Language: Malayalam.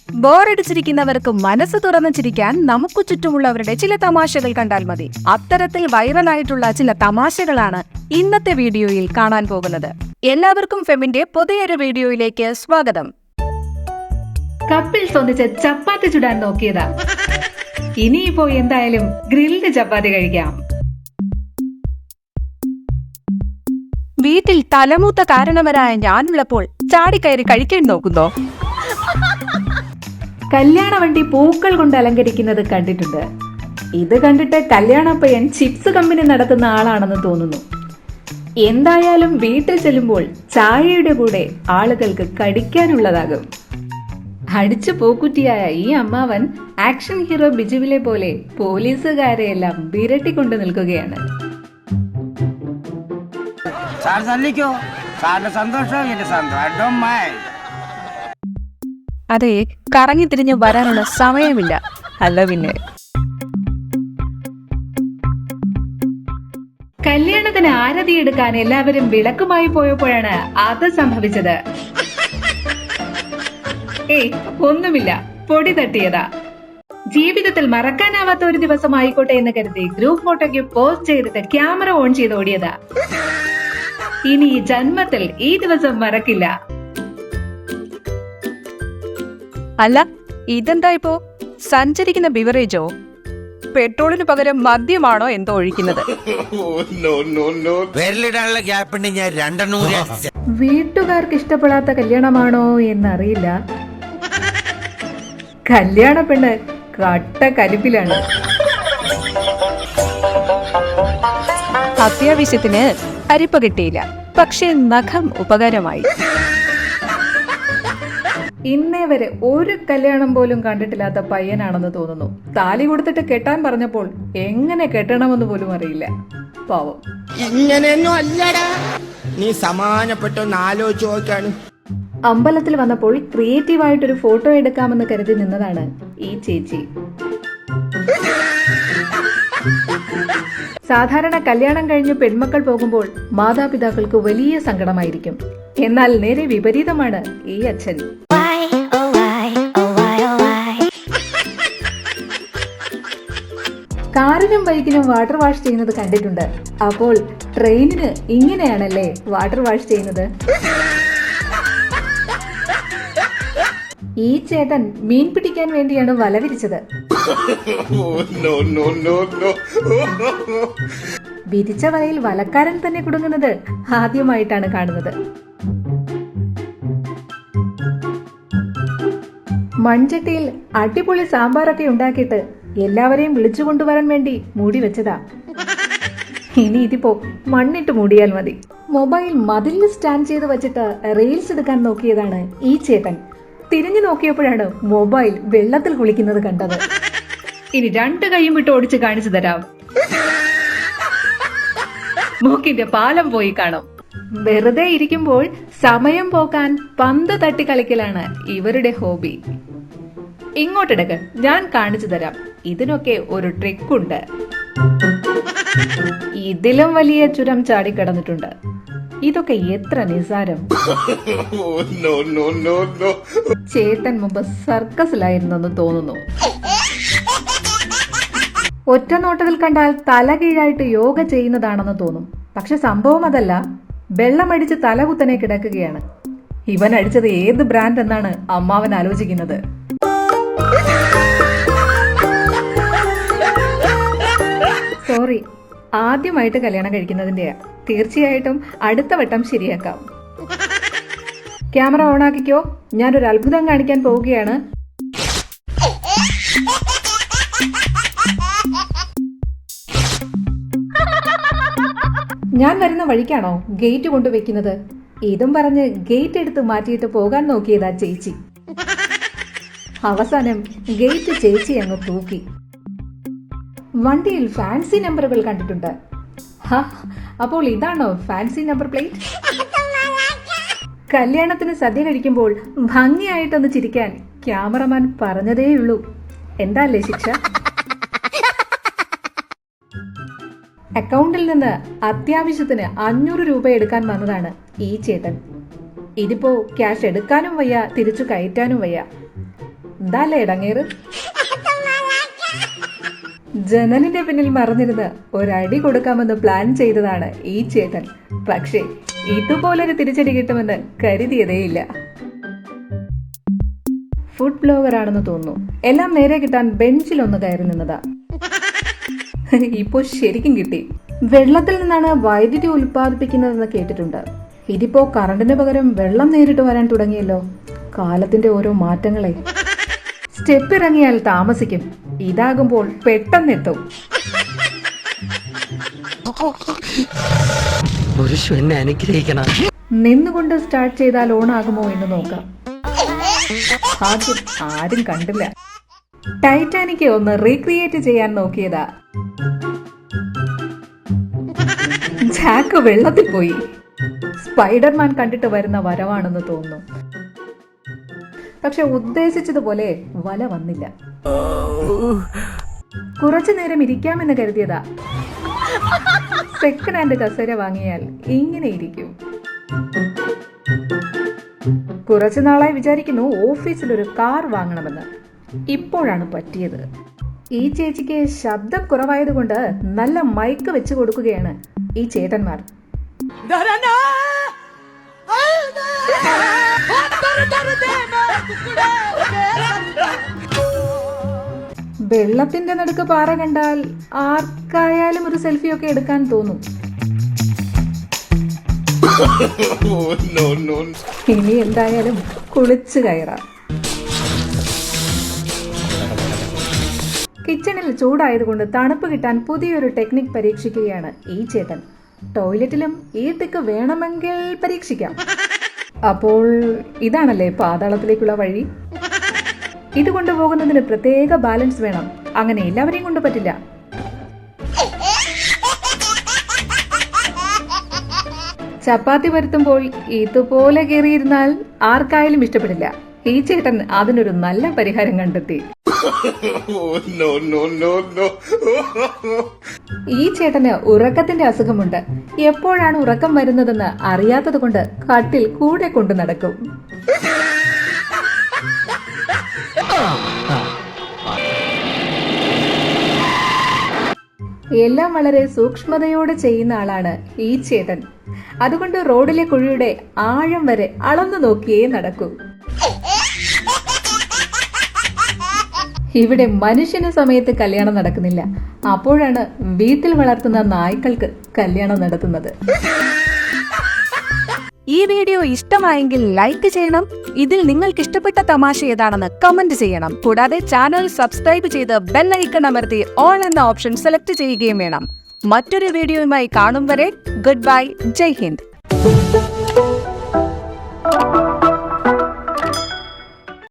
ബോറടിച്ചിരിക്കുന്നവർക്ക് മനസ്സ് തുറന്നു ചിരിക്കാൻ നമുക്ക് ചുറ്റുമുള്ളവരുടെ ചില തമാശകൾ കണ്ടാൽ മതി. അത്തരത്തിൽ വൈറലായിട്ടുള്ള ചില തമാശകളാണ് ഇന്നത്തെ വീഡിയോയിൽ കാണാൻ പോകുന്നത്. എല്ലാവർക്കും ഫെമിന്റെ പുതിയൊരു വീഡിയോയിലേക്ക് സ്വാഗതം. കപ്പിൾസ് ഒന്നിച്ച് ചപ്പാത്തി ചുടാൻ നോക്കിയതാ. ഇനിയിപ്പോ എന്തായാലും ഗ്രിൽഡ് ചപ്പാത്തി കഴിക്കാം. വീട്ടിൽ തലമൂത്ത കാരണവരായ ഞാനുള്ളപ്പോൾ ചാടിക്കയറി കഴിക്കാൻ നോക്കുന്നോ? കല്യാണ വണ്ടി പൂക്കൾ കൊണ്ട് അലങ്കരിക്കുന്നത് കണ്ടിട്ടുണ്ട്. ഇത് കണ്ടിട്ട് കല്യാണപ്പയ്യൻ ചിപ്സ് കമ്പനി നടത്തുന്ന ആളാണെന്ന് തോന്നുന്നു. എന്തായാലും വീട്ടിൽ ചെല്ലുമ്പോൾ ചായയുടെ കൂടെ ആളുകൾക്ക് കടിക്കാനുള്ളതാകും. അടിച്ചു പൂക്കുറ്റിയായ ഈ അമ്മാവൻ ആക്ഷൻ ഹീറോ ബിജുവിലെ പോലെ പോലീസുകാരെയെല്ലാം വിരട്ടിക്കൊണ്ട് നിൽക്കുകയാണ്. അതെ, കറങ്ങി തിരിഞ്ഞ് വരാനുള്ള സമയമില്ല. അല്ല പിന്നെ കല്യാണത്തിന് ആരതി എടുക്കാൻ എല്ലാവരും വിളക്കുമായി പോയപ്പോഴാണ് അത് സംഭവിച്ചത്. ഒന്നുമില്ല, പൊടി തട്ടിയതാ. ജീവിതത്തിൽ മറക്കാനാവാത്ത ഒരു ദിവസം ആയിക്കോട്ടെ എന്ന് കരുതി ഗ്രൂപ്പ് ഫോട്ടോയ്ക്ക് പോസ്റ്റ് ചെയ്തിട്ട് ക്യാമറ ഓൺ ചെയ്ത് ഓടിയതാ. ഇനി ഈ ജന്മത്തിൽ ഈ ദിവസം മറക്കില്ല. അല്ല, ഇതെന്താ ഇപ്പോ സഞ്ചരിക്കുന്ന ബിവറേജോ? പെട്രോളിന് പകരം മദ്യമാണോ എന്തോ ഒഴിക്കുന്നത്? വീട്ടുകാർക്ക് ഇഷ്ടപ്പെടാത്ത കല്യാണമാണോ എന്നറിയില്ല. കല്യാണ പെണ്ണ് കട്ട കലിപ്പിലാണ്. അത്യാവശ്യത്തിന് അരിപ്പ കിട്ടിയില്ല, പക്ഷെ നഖം ഉപകാരമായി. ഇന്നേ വരെ ഒരു കല്യാണം പോലും കണ്ടിട്ടില്ലാത്ത പയ്യനാണെന്ന് തോന്നുന്നു. താലി കൊടുത്തിട്ട് കെട്ടാൻ പറഞ്ഞപ്പോൾ എങ്ങനെ കെട്ടണമെന്ന് പോലും അറിയില്ല. പാവം. ഇങ്ങനെയൊന്നും അല്ലടാ, നീ സമാനപ്പെട്ടൊന്ന് ആലോചിച്ച് നോക്കാണ്. അമ്പലത്തിൽ വന്നപ്പോൾ ക്രിയേറ്റീവായിട്ടൊരു ഫോട്ടോ എടുക്കാമെന്ന് കരുതി നിന്നതാണ് ഈ ചേച്ചി. സാധാരണ കല്യാണം കഴിഞ്ഞ് പെൺമക്കൾ പോകുമ്പോൾ മാതാപിതാക്കൾക്ക് വലിയ സങ്കടമായിരിക്കും. എന്നാൽ നേരെ വിപരീതമാണ് ഈ അച്ഛൻ. കാറിനും ബൈക്കിനും വാട്ടർ വാഷ് ചെയ്യുന്നത് കണ്ടിട്ടുണ്ട്. അപ്പോൾ ട്രെയിനിന് ഇങ്ങനെയാണല്ലേ വാട്ടർ വാഷ് ചെയ്യുന്നത്? ഈ ചേട്ടൻ മീൻ പിടിക്കാൻ വേണ്ടിയാണ് വല വിരിച്ചത്. വിരിച്ച വലയിൽ വലക്കാരൻ തന്നെ കുടുങ്ങുന്നത് ആദ്യമായിട്ടാണ് കാണുന്നത്. മൺചട്ടിയിൽ അടിപൊളി സാമ്പാറൊക്കെ ഉണ്ടാക്കിയിട്ട് എല്ലാവരെയും വിളിച്ചു കൊണ്ടുവരാൻ വേണ്ടി മൂടി വെച്ചതാ. ഇനി ഇതിപ്പോ മണ്ണിട്ട് മൂടിയാൽ മതി. മൊബൈൽ മതിലിൽ സ്റ്റാൻഡ് ചെയ്ത് വെച്ചിട്ട് റീൽസ് എടുക്കാൻ നോക്കിയതാണ് ഈ ചേട്ടൻ. തിരിഞ്ഞു നോക്കിയപ്പോഴാണ് മൊബൈൽ വെള്ളത്തിൽ കുളിക്കുന്നത് കണ്ടത്. ഇനി രണ്ട് കൈയും വിട്ട് ഓടിച്ച് കാണിച്ചു തരാം. മൂക്കിന്റെ പാലം പോയി കാണും. വെറുതെ ഇരിക്കുമ്പോൾ സമയം പോക്കാൻ പന്ത് തട്ടി കളിക്കലാണ് ഇവരുടെ ഹോബി. ഇങ്ങോട്ടെടുക്ക്, ഞാൻ കാണിച്ചു തരാം. ഇതിനൊക്കെ ഒരു ട്രിക്കുണ്ട്. ഇതിലും വലിയ ചുരം ചാടിക്കടന്നിട്ടുണ്ട്. ഇതൊക്കെ എത്ര നിസാരം. ചേട്ടൻ മുമ്പ് സർക്കസിലായിരുന്നെന്ന് തോന്നുന്നു. ഒറ്റ നോട്ടത്തിൽ കണ്ടാൽ തല കീഴായിട്ട് യോഗ ചെയ്യുന്നതാണെന്ന് തോന്നും. പക്ഷെ സംഭവം അതല്ല. വെള്ളമടിച്ച് തലകുത്തനെ കിടക്കുകയാണ്. ഇവൻ അടിച്ചത് ഏത് ബ്രാൻഡ് എന്നാണ് അമ്മാവൻ ആലോചിക്കുന്നത്. സോറി, ആദ്യമായിട്ട് കല്യാണം കഴിക്കുന്നതിന്റെയാ. തീർച്ചയായിട്ടും അടുത്ത വട്ടം ശരിയാക്കാം. ക്യാമറ ഓണാക്കിക്കോ, ഞാനൊരു അത്ഭുതം കാണിക്കാൻ പോവുകയാണ്. ഞാൻ വരുന്ന വഴിക്കാണോ ഗേറ്റ് കൊണ്ടുവെക്കുന്നത്? ഇതും പറഞ്ഞ് ഗേറ്റ് എടുത്ത് മാറ്റിയിട്ട് പോകാൻ നോക്കിയതാ ചേച്ചി. അവസാനം ഗേറ്റ് ചേച്ചി അങ്ങ് തൂക്കി. വണ്ടിയിൽ ഫാൻസി നമ്പറുകൾ കണ്ടിട്ടുണ്ട്. അപ്പോൾ ഇതാണോ ഫാൻസി നമ്പർ പ്ലേറ്റ്? കല്യാണത്തിന് സദ്യ കഴിക്കുമ്പോൾ ഭംഗിയായിട്ടൊന്ന് ചിരിക്കാൻ ക്യാമറമാൻ പറഞ്ഞതേയുള്ളൂ. എന്താല്ലേ ശിക്ഷ? അക്കൗണ്ടിൽ നിന്ന് അത്യാവശ്യത്തിന് 500 രൂപ എടുക്കാൻ വന്നതാണ് ഈ ചേട്ടൻ. ഇതിപ്പോ ക്യാഷ് എടുക്കാനും വയ്യ, തിരിച്ചു കയറ്റാനും വയ്യ. ദാല്ലേ ഇടങ്ങേറ്. ജനലിന്റെ പിന്നിൽ മറന്നിരുന്ന് ഒരടി കൊടുക്കാമെന്ന് പ്ലാൻ ചെയ്തതാണ് ഈ ചേട്ടൻ. പക്ഷേ ഇതുപോലൊരു തിരിച്ചടി കിട്ടുമെന്ന് കരുതിയതേയില്ല. ഫുഡ് ബ്ലോഗർ ആണെന്ന് തോന്നുന്നു. എല്ലാം നേരെ കിട്ടാൻ ബെഞ്ചിലൊന്ന് കയറി നിന്നതാ. ഇപ്പോ ശരിക്കും കിട്ടി. വെള്ളത്തിൽ നിന്നാണ് വൈദ്യുതി ഉൽപ്പാദിപ്പിക്കുന്നതെന്ന് കേട്ടിട്ടുണ്ട്. ഇതിപ്പോ കറണ്ടിന് പകരം വെള്ളം നേരിട്ട് വരാൻ തുടങ്ങിയല്ലോ. കാലത്തിന്റെ ഓരോ മാറ്റങ്ങളെ. സ്റ്റെപ്പ് ഇറങ്ങിയാൽ താമസിക്കും, ഇതാകുമ്പോൾ പെട്ടെന്നെത്തും. നിന്നുകൊണ്ട് സ്റ്റാർട്ട് ചെയ്താൽ ഓണാകുമോ എന്ന് നോക്കാം. ആദ്യം ആരും കണ്ടില്ല. ടൈറ്റാനിക് ഒന്ന് റീക്രിയേറ്റ് ചെയ്യാൻ നോക്കിയതാ. ജാക്ക് വെള്ളത്തിൽ പോയി. സ്പൈഡർമാൻ കണ്ടിട്ട് വരുന്ന വരവാണെന്ന് തോന്നുന്നു. പക്ഷെ ഉദ്ദേശിച്ചതുപോലെ വല വന്നില്ല. കുറച്ചു നേരം ഇരിക്കാമെന്ന് കരുതിയതാ. സെക്കൻഡ് ഹാൻഡ് കസേര വാങ്ങിയാൽ ഇങ്ങനെ ഇരിക്കും. കുറച്ചു നാളായി വിചാരിക്കുന്നു ഓഫീസിൽ ഒരു കാർ വാങ്ങണമെന്ന്. ഇപ്പോഴാണ് പറ്റിയത്. ഈ ചേച്ചിക്ക് ശബ്ദം കുറവായതുകൊണ്ട് നല്ല മൈക്ക് വെച്ച് കൊടുക്കുകയാണ് ഈ ചേട്ടന്മാർ. വെള്ളത്തിന്റെ നടുക്ക് പാറ കണ്ടാൽ ആർക്കായാലും ഒരു സെൽഫിയൊക്കെ എടുക്കാൻ തോന്നും. ഇനി എന്തായാലും കുളിച്ചു കയറാം. കിച്ചണിൽ ചൂടായതുകൊണ്ട് തണുപ്പ് കിട്ടാൻ പുതിയൊരു ടെക്നിക് പരീക്ഷിക്കുകയാണ് ഈ ചേട്ടൻ. ടോയ്ലറ്റിലും ഈ ടെക്ക് വേണമെങ്കിൽ പരീക്ഷിക്കാം. അപ്പോൾ ഇതാണല്ലേ പാതാളത്തിലേക്കുള്ള വഴി. ഇത് കൊണ്ടുപോകുന്നതിന് പ്രത്യേക ബാലൻസ് വേണം. അങ്ങനെ എല്ലാവരെയും കൊണ്ട് പറ്റില്ല. ചപ്പാത്തി പരത്തുമ്പോൾ ഇതുപോലെ കയറിയിരുന്നാൽ ആർക്കായാലും ഇഷ്ടപ്പെടില്ല. ഈ ചേട്ടൻ അതിനൊരു നല്ല പരിഹാരം കണ്ടെത്തി. ഈ ചേട്ടന് ഉറക്കത്തിന്റെ അസുഖമുണ്ട്. എപ്പോഴാണ് ഉറക്കം വരുന്നതെന്ന് അറിയാത്തത് കൊണ്ട് കട്ടിൽ കൂടെ കൊണ്ടു നടക്കും. എല്ലാം വളരെ സൂക്ഷ്മതയോടെ ചെയ്യുന്ന ആളാണ് ഈ ചേട്ടൻ. അതുകൊണ്ട് റോഡിലെ കുഴിയുടെ ആഴം വരെ അളന്നു നോക്കിയേ നടക്കൂ. ഇവിടെ മനുഷ്യന് സമയത്ത് കല്യാണം നടക്കുന്നില്ല. അപ്പോഴാണ് വീട്ടിൽ വളർത്തുന്ന നായ്ക്കൾക്ക് കല്യാണം നടത്തുന്നത്. ഈ വീഡിയോ ഇഷ്ടമായെങ്കിൽ ലൈക്ക് ചെയ്യണം. ഇതിൽ നിങ്ങൾക്ക് ഇഷ്ടപ്പെട്ട തമാശ ഏതാണെന്ന് കമന്റ് ചെയ്യണം. കൂടാതെ ചാനൽ സബ്സ്ക്രൈബ് ചെയ്ത് ബെൽ ഐക്കൺ അമർത്തി ഓൾ എന്ന ഓപ്ഷൻ സെലക്ട് ചെയ്യുകയും വേണം. മറ്റൊരു വീഡിയോയുമായി കാണും വരെ ഗുഡ് ബൈ. ജയ് ഹിന്ദ്.